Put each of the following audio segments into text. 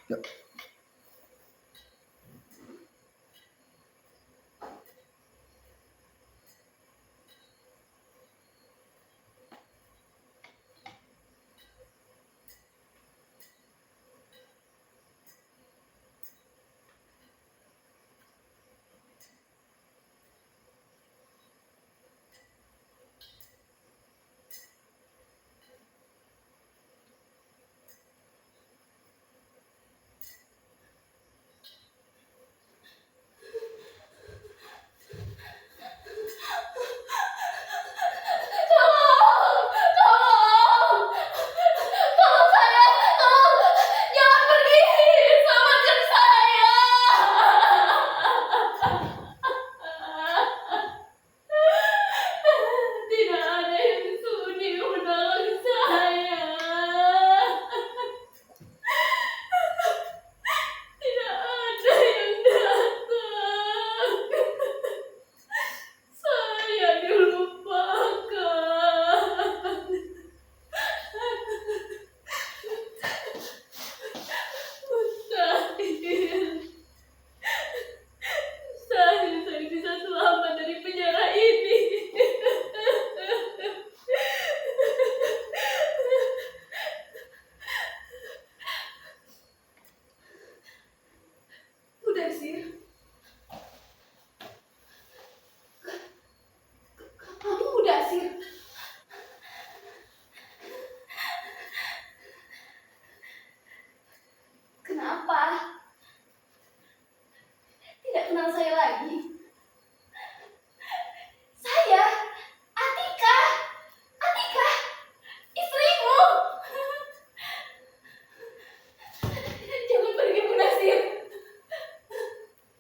Yuk. Kenapa? Tidak kenal saya lagi? Saya, Atika, istrimu. Jangan pergi, Bu Nasir.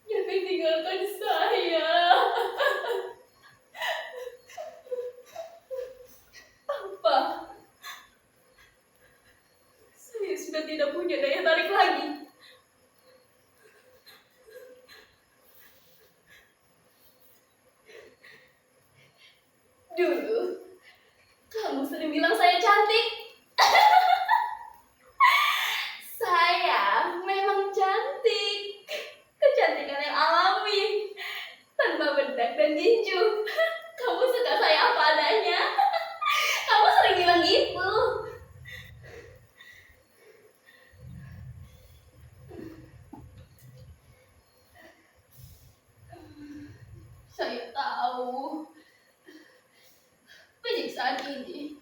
Jangan tinggalkan saya. Apa? Saya sudah tidak punya daya tarik lagi. Dulu, kamu sering bilang saya cantik. Saya memang cantik. Kecantikan yang alami, tanpa bedak dan tinju. Kamu suka saya apa adanya. Kamu sering bilang gitu. Saya tahu penyiksaan ini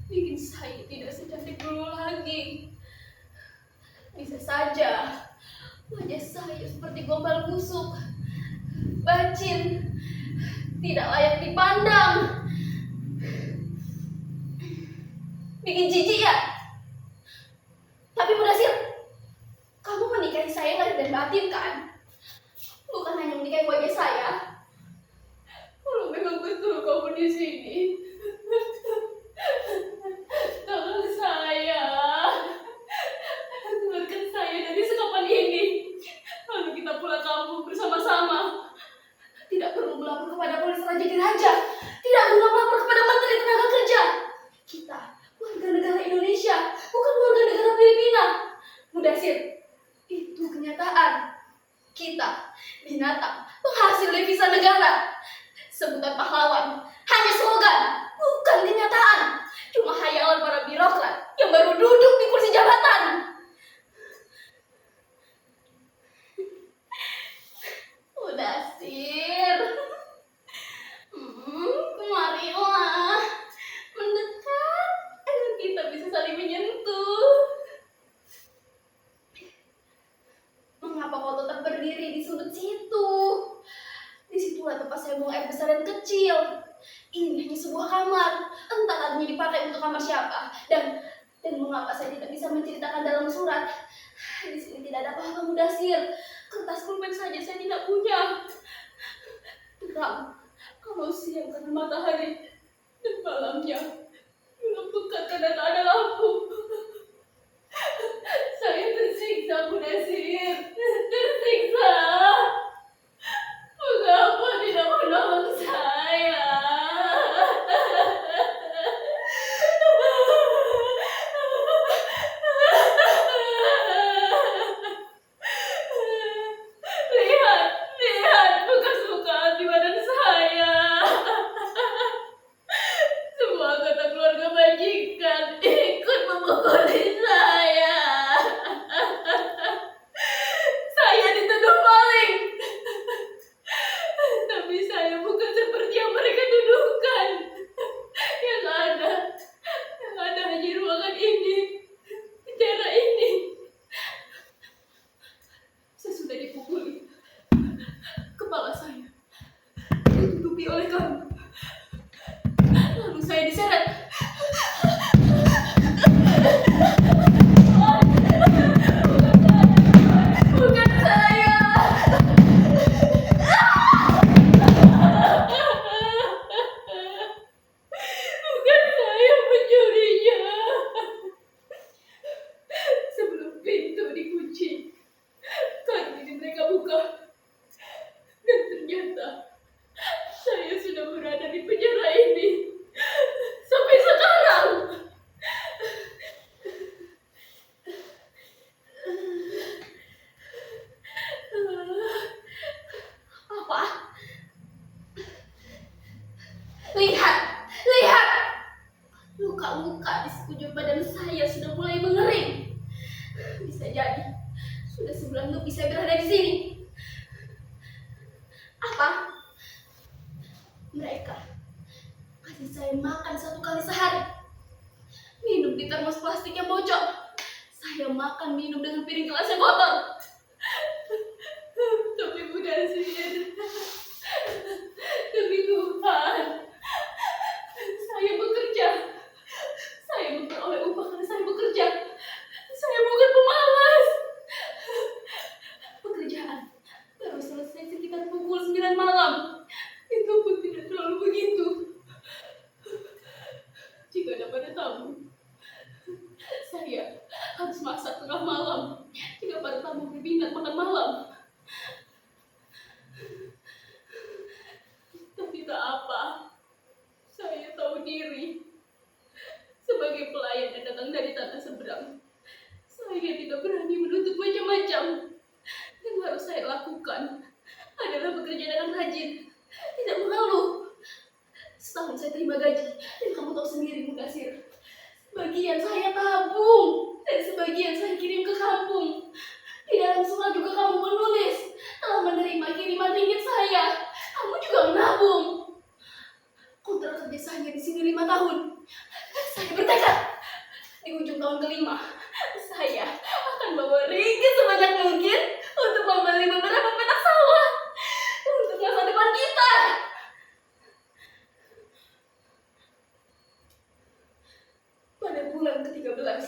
bikin saya tidak secantik dulu lagi. Bisa saja wajah saya seperti gombal busuk, bacin, tidak layak dipandang. Bikin jijik ya? Tapi Mudasir, kamu menikahi saya lahir dan batin kan? Bukan hanya menikahi wajah saya. Kalau memang betul kamu di sini, tolong saya. Keluarkan saya dari sekapan ini. Lalu kita pulang kampung bersama-sama. Tidak perlu melapor kepada polisi Raja Diraja. Tidak perlu melapor kepada Menteri Tenaga Kerja. Kita warga negara Indonesia, bukan warga negara Filipina. Mudasir, itu kenyataan. Kita binatang penghasil devisa negara. Sebutan pahlawan hanya slogan, bukan kenyataan. Cuma hayalan para birokrat yang baru duduk di kursi jabatan. Mudasir, kemarilah mendekat agar kita bisa saling menyentuh. Mengapa kau tetap berdiri di sudut situ? Disitulah tempat saya buang air besar dan kecil. Ini hanya sebuah kamar. Entah lagunya dipakai untuk kamar siapa. Dan mengapa saya tidak bisa menceritakan dalam surat? Di sini tidak ada apa-apa, Mudasir. Kertas pulpen saja saya tidak punya. Terang kalau siang karena matahari, dan malamnya gelap pekat karena tak ada lampu. Saya tersiksa, Mudasir. Tersiksa. Mengapa tidak menolong saya? Sudah sebulan lebih saya berada di sini. Apa? Mereka kasih saya makan 1 kali sehari. Minum di termos plastik yang bocor. Saya makan minum dengan piring gelas yang kotor. Tapi bukan sih. Demi Tuhan, saya bekerja. Saya memperoleh upah karena saya bekerja. Saya bukan pemalas. Pekerjaan baru selesai sekitar pukul 9 malam. Itu pun tidak terlalu begitu. Jika ada tamu, saya harus masak tengah malam. Jika para tamu berminat makan malam. Tapi tak apa, saya tahu diri. Sebagai pelayan yang datang dari tanah seberang, saya tidak berani menuntut macam-macam. Yang harus saya lakukan adalah bekerja dengan rajin, tidak mengeluh. Setahun saya terima gaji, dan kamu tahu sendiri, Bu Kasir. Sebagian saya tabung, dan sebagian saya kirim ke kampung. Di dalam surat juga kamu menulis telah menerima kiriman ringgit saya. Kamu juga menabung. Kontrak kerja saya di sini 5 tahun. Saya bertekad di ujung tahun ke-5 saya akan bawa ringgit sebanyak mungkin untuk membeli beberapa petak sawah untuk masa depan kita. Pada bulan ke-13,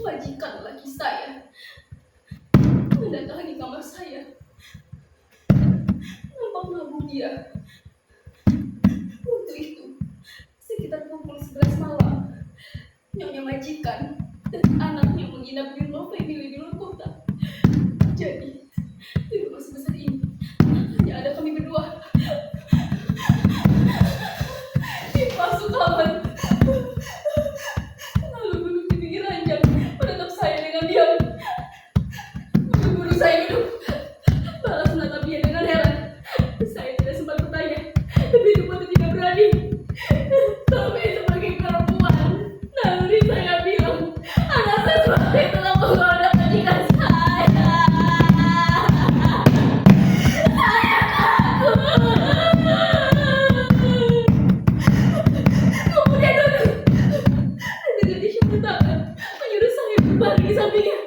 majikan laki saya mendatangi kamar saya. Nampak mabuk dia. Waktu itu sekitar pukul 11 malam, nyonya majikan dan anaknya menginap di rumah family di luar kota. Jadi di rumah sebesar ini hanya ada kami berdua. Dia masuk kamar, lalu duduk di pinggir ranjang, menatap saya dengan diam. Buru-buru saya duduk, balas menatap dia dengan heran. Saya tidak sempat bertanya, begitu pun tidak berani. Tapi sebagai perempuan, naluri saya bilang, anak saya seperti telah menggoda majikan saya. Saya takut. Kemudian duduk dengan isyarat tangan menyuruh saya berbaring di sampingnya.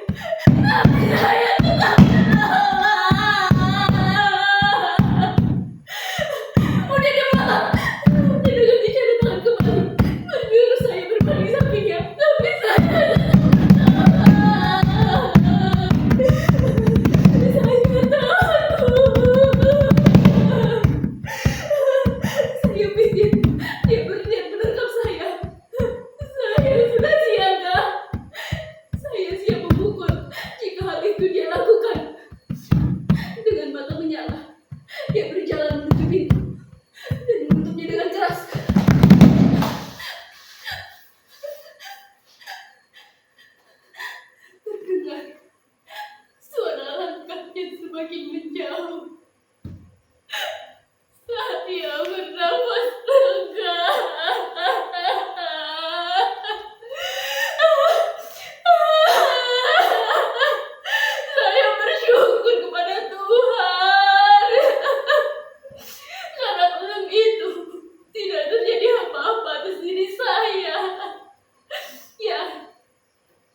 Tapi saya tetap menolak. Kemudian dia menolak. Dia dengan isyarat tangan kembali menyuruh saya berbaring di sampingnya. Tapi saya tetap menolak. Saya takut. Saya pikir dia berniat menerkam saya. Saya sudah siaga. Saya siap memukul jika hal itu dia lakukan. Dengan mata menyala, dia berjalan menuju pintu dan menutupnya dengan keras. Terdengar suara langkahnya semakin menjauh. Saya bernafas lega. Saya bersyukur kepada Tuhan karena malam itu tidak terjadi apa-apa atas diri saya. Ya,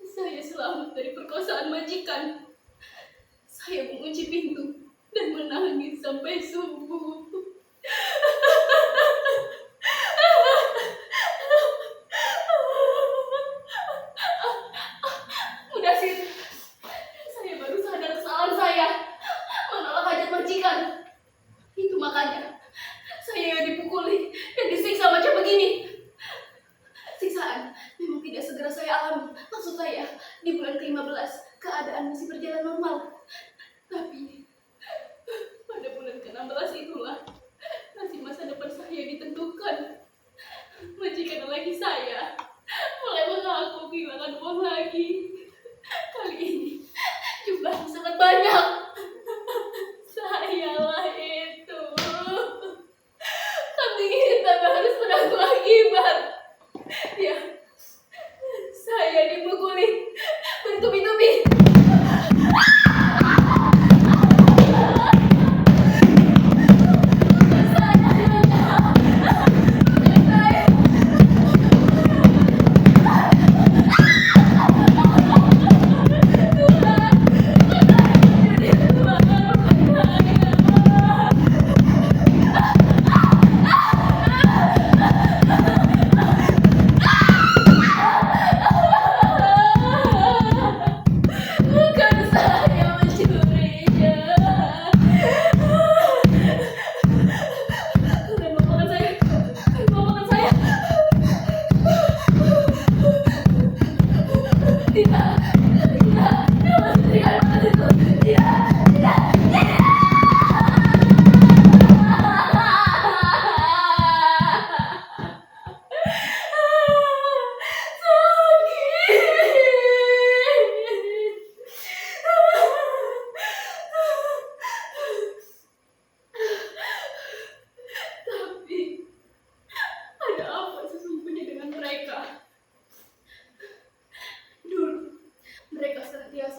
saya selamat dari perkosaan majikan. Saya mengunci pintu dan menangis sampai subuh. Mudasir, saya baru sadar kesalahan saya menolak hajat majikan. Itu makanya saya dipukuli dan disiksa macam begini. Siksaan memang tidak segera saya alami. Maksud saya, di bulan ke-15 keadaan masih berjalan normal. Tapi pada bulan ke-16 itulah nasib masa depan saya ditentukan. Majikan lagi saya mulai mengaku kehilangan uang lagi. Kali ini jumlahnya sangat banyak. Sayalah itu. Kambing hitam harus menanggung akibat. Ya, saya dipukuli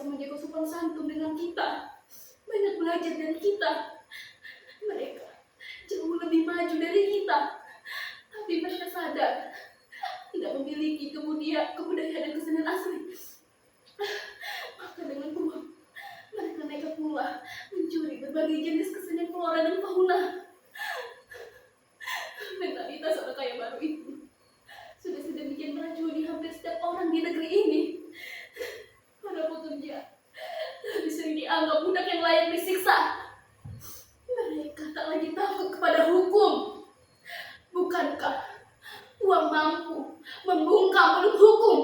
menjaga sopan santun dengan kita, banyak belajar dari kita. Mereka jauh lebih maju dari kita, tapi mereka sadar tidak memiliki kebudayaan dan kesenian asli. Maka dengan uang mereka nekat pula mencuri berbagai jenis kesenian flora dan fauna. Mentalitas orang kaya baru itu sudah sedemikian meracuni hampir setiap orang di negeri ini. Para pekerja lebih sering dianggap budak yang layak disiksa. Mereka tak lagi takut kepada hukum. Bukankah uang mampu membungkam mulut hukum?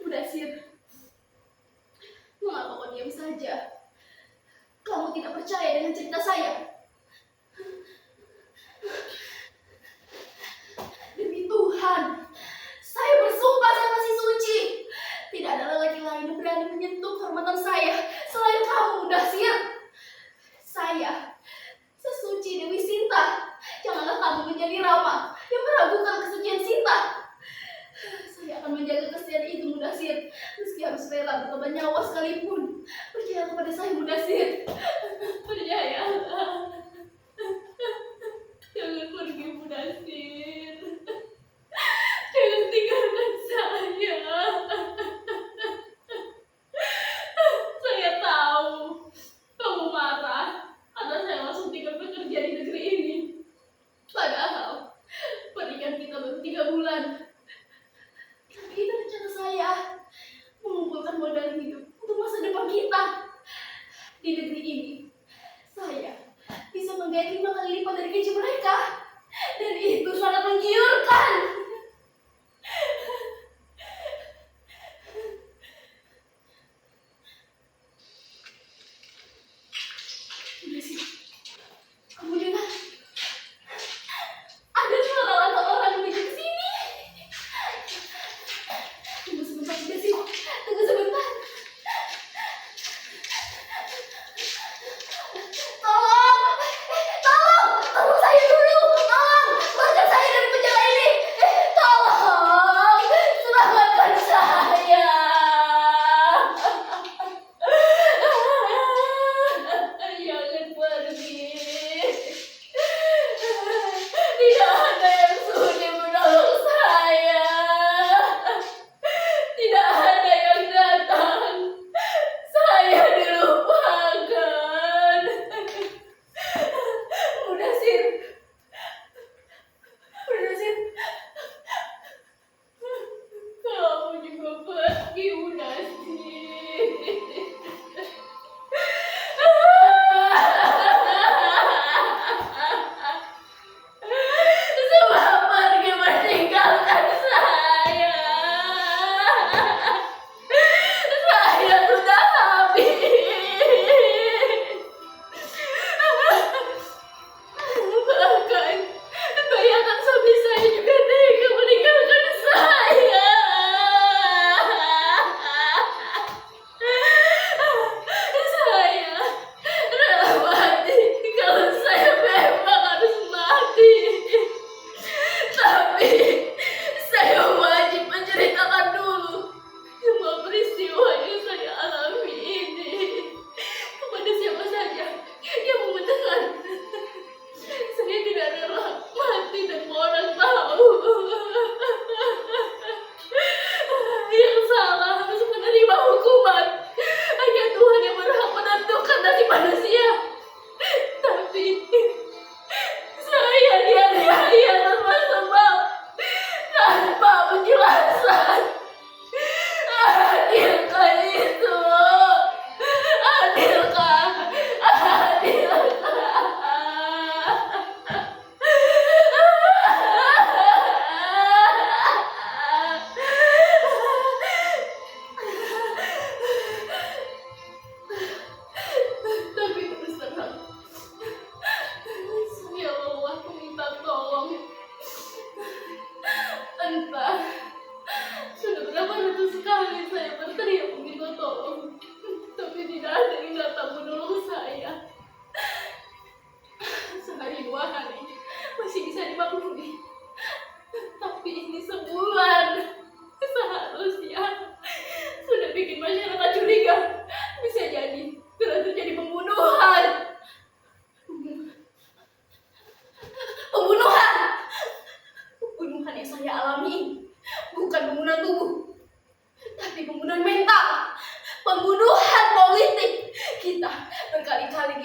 Mudasir, mengapa kau diam saja? Kamu tidak percaya dengan cerita saya? Demi Tuhan, saya bersumpah saya masih suci. Tidak ada lelaki lain yang berani menyentuh kehormatan saya selain kamu, Mudasir. Saya sesuci Dewi Sinta. Janganlah kamu menjadi Rama yang meragukan kesucian Sinta. Saya akan menjaga kesetiaan itu, Mudasir, meski harus rela berkorban nyawa sekalipun. Percaya kepada saya, Mudasir. Percayalah. Jangan pergi, Mudasir. Jangan tinggalkan saya. Saya tahu kamu marah karena saya langsung tinggal bekerja di negeri ini. Padahal pernikahan kita baru 3 bulan. Tapi itu rencana saya, mengumpulkan modal hidup untuk masa depan kita. Di negeri ini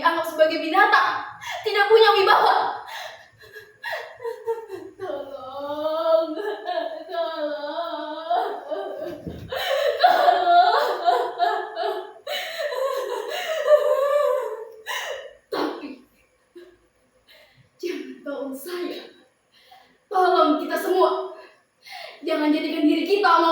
dianggap sebagai binatang, tidak punya wibawa. Tolong, tolong, tolong. Tapi jangan tolong saya, tolong kita semua. Jangan jadikan diri kita sama